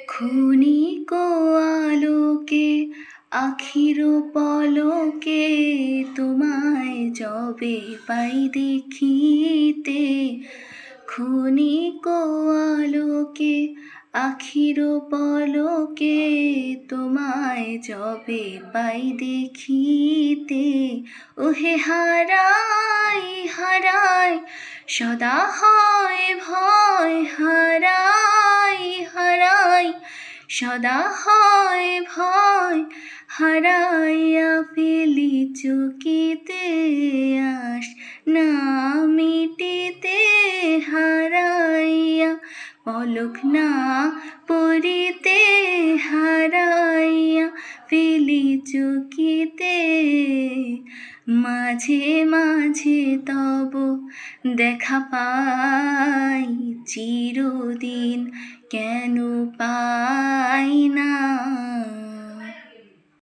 ক্ষণিক আলোকে আখির পলকে তোমায় যবে পাই দেখিতে, ক্ষণিক আলোকে আখির পলকে তোমায় যবে পাই দেখিতে, ওহে হারাই হারাই সদা হয় ভয়, হারাই হারাই সদা হয় ভয়, হারাইয়া ফেলি চকিতে আস না মিটিতে, হারাইয়া পলক না পড়িতে, হারাইয়া ফেলি চকিতে। মাঝে মাঝে তব দেখা পাই, চিরদিন কেন পাই